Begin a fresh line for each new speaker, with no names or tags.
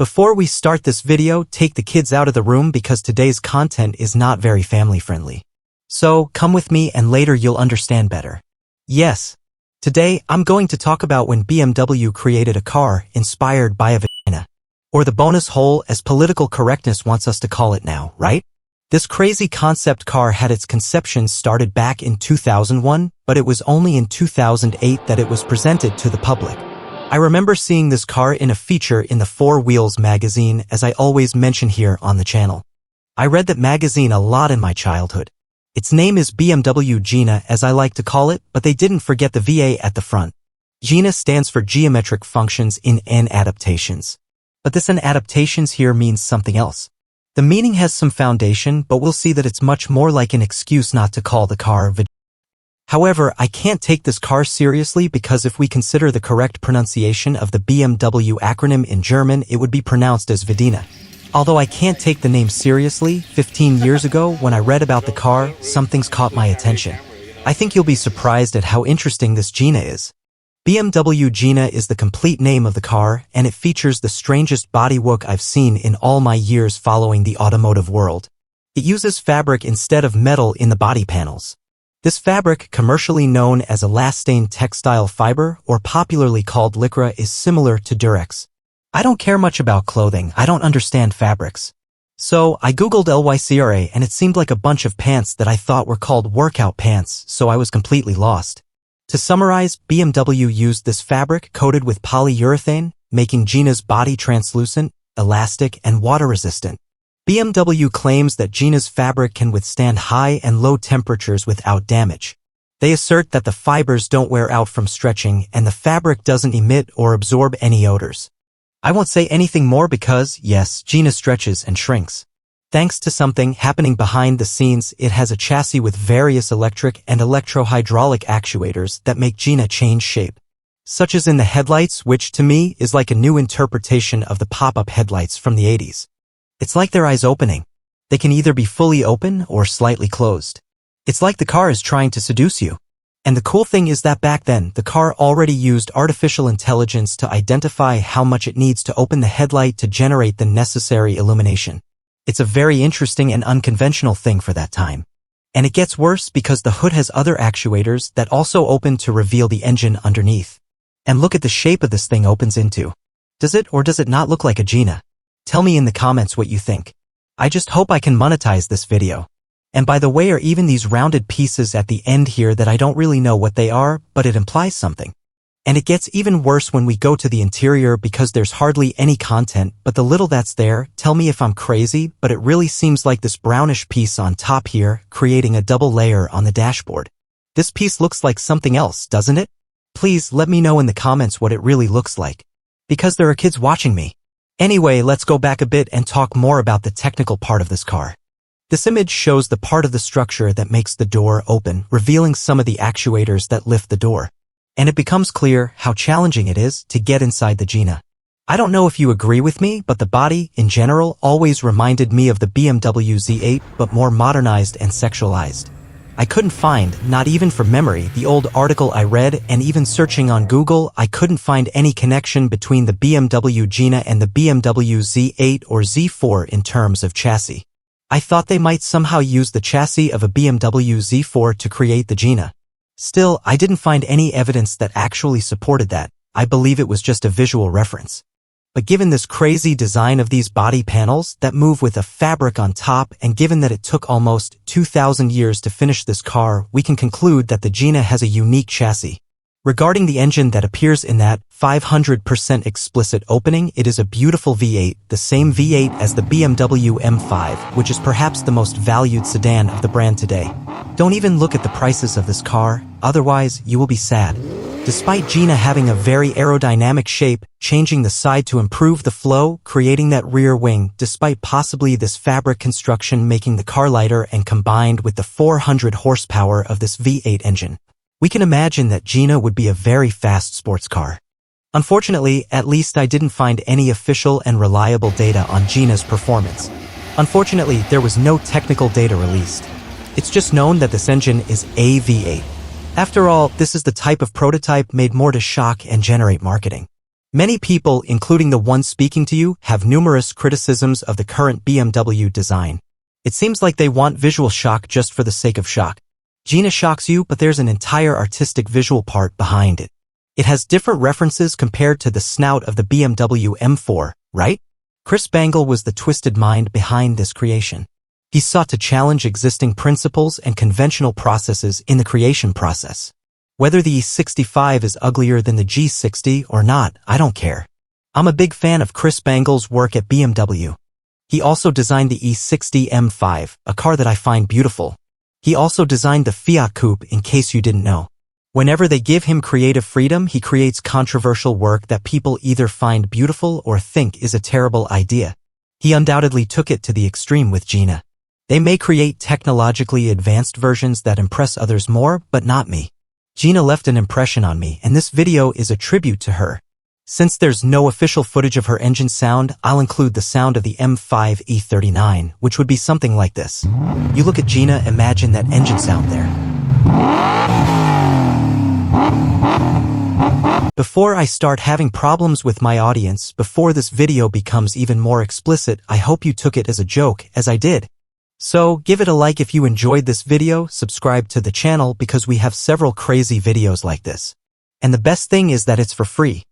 Before we start this video, take the kids out of the room because today's content is not very family-friendly. So, come with me and later you'll understand better. Yes. Today, I'm going to talk about when BMW created a car inspired by a vagina. Or the bonus hole as political correctness wants us to call it now, right? This crazy concept car had its conception started back in 2001, but it was only in 2008 that it was presented to the public. I remember seeing this car in a feature in the Four Wheels magazine, as I always mention here on the channel. I read that magazine a lot in my childhood. Its name is BMW Gina, as I like to call it, but they didn't forget the VA at the front. Gina stands for geometric functions in N adaptations. But this N adaptations here means something else. The meaning has some foundation, but we'll see that it's much more like an excuse not to call the car vagina. However, I can't take this car seriously because if we consider the correct pronunciation of the BMW acronym in German, it would be pronounced as Vagina. Although I can't take the name seriously, 15 years ago, when I read about the car, some things caught my attention. I think you'll be surprised at how interesting this Gina is. BMW Gina is the complete name of the car, and it features the strangest bodywork I've seen in all my years following the automotive world. It uses fabric instead of metal in the body panels. This fabric, commercially known as elastane textile fiber, or popularly called LYCRA, is similar to Durex. I don't care much about clothing, I don't understand fabrics. So, I googled LYCRA and it seemed like a bunch of pants that I thought were called workout pants, so I was completely lost. To summarize, BMW used this fabric coated with polyurethane, making Gina's body translucent, elastic, and water-resistant. BMW claims that Gina's fabric can withstand high and low temperatures without damage. They assert that the fibers don't wear out from stretching and the fabric doesn't emit or absorb any odors. I won't say anything more because, yes, Gina stretches and shrinks. Thanks to something happening behind the scenes, it has a chassis with various electric and electro-hydraulic actuators that make Gina change shape. Such as in the headlights, which to me is like a new interpretation of the pop-up headlights from the 80s. It's like their eyes opening. They can either be fully open or slightly closed. It's like the car is trying to seduce you. And the cool thing is that back then, the car already used artificial intelligence to identify how much it needs to open the headlight to generate the necessary illumination. It's a very interesting and unconventional thing for that time. And it gets worse because the hood has other actuators that also open to reveal the engine underneath. And look at the shape of this thing opens into. Does it or does it not look like a Gina? Tell me in the comments what you think. I just hope I can monetize this video. And by the way, are even these rounded pieces at the end here that I don't really know what they are, but it implies something. And it gets even worse when we go to the interior because there's hardly any content, but the little that's there, tell me if I'm crazy, but it really seems like this brownish piece on top here, creating a double layer on the dashboard. This piece looks like something else, doesn't it? Please let me know in the comments what it really looks like. Because there are kids watching me. Anyway, let's go back a bit and talk more about the technical part of this car. This image shows the part of the structure that makes the door open, revealing some of the actuators that lift the door. And it becomes clear how challenging it is to get inside the Gina. I don't know if you agree with me, but the body, in general, always reminded me of the BMW Z8, but more modernized and sexualized. I couldn't find, not even from memory, the old article I read, and even searching on Google, I couldn't find any connection between the BMW Gina and the BMW Z8 or Z4 in terms of chassis. I thought they might somehow use the chassis of a BMW Z4 to create the Gina. Still, I didn't find any evidence that actually supported that. I believe it was just a visual reference. But given this crazy design of these body panels that move with a fabric on top, and given that it took almost 2,000 years to finish this car, we can conclude that the Gina has a unique chassis. Regarding the engine that appears in that 500% explicit opening, it is a beautiful V8, the same V8 as the BMW M5, which is perhaps the most valued sedan of the brand today. Don't even look at the prices of this car, otherwise you will be sad. Despite Gina having a very aerodynamic shape, changing the side to improve the flow, creating that rear wing, despite possibly this fabric construction making the car lighter and combined with the 400 horsepower of this V8 engine, we can imagine that Gina would be a very fast sports car. Unfortunately, at least I didn't find any official and reliable data on Gina's performance. Unfortunately, there was no technical data released. It's just known that this engine is a V8. After all, this is the type of prototype made more to shock and generate marketing. Many people, including the one speaking to you, have numerous criticisms of the current BMW design. It seems like they want visual shock just for the sake of shock. Gina shocks you, but there's an entire artistic visual part behind it. It has different references compared to the snout of the BMW M4, right? Chris Bangle was the twisted mind behind this creation. He sought to challenge existing principles and conventional processes in the creation process. Whether the E65 is uglier than the G60 or not, I don't care. I'm a big fan of Chris Bangle's work at BMW. He also designed the E60 M5, a car that I find beautiful. He also designed the Fiat Coupe, in case you didn't know. Whenever they give him creative freedom, he creates controversial work that people either find beautiful or think is a terrible idea. He undoubtedly took it to the extreme with Gina. They may create technologically advanced versions that impress others more, but not me. Gina left an impression on me, and this video is a tribute to her. Since there's no official footage of her engine sound, I'll include the sound of the M5 E39, which would be something like this. You look at Gina, imagine that engine sound there. Before I start having problems with my audience, before this video becomes even more explicit, I hope you took it as a joke, as I did. So, give it a like if you enjoyed this video, subscribe to the channel because we have several crazy videos like this. And the best thing is that it's for free.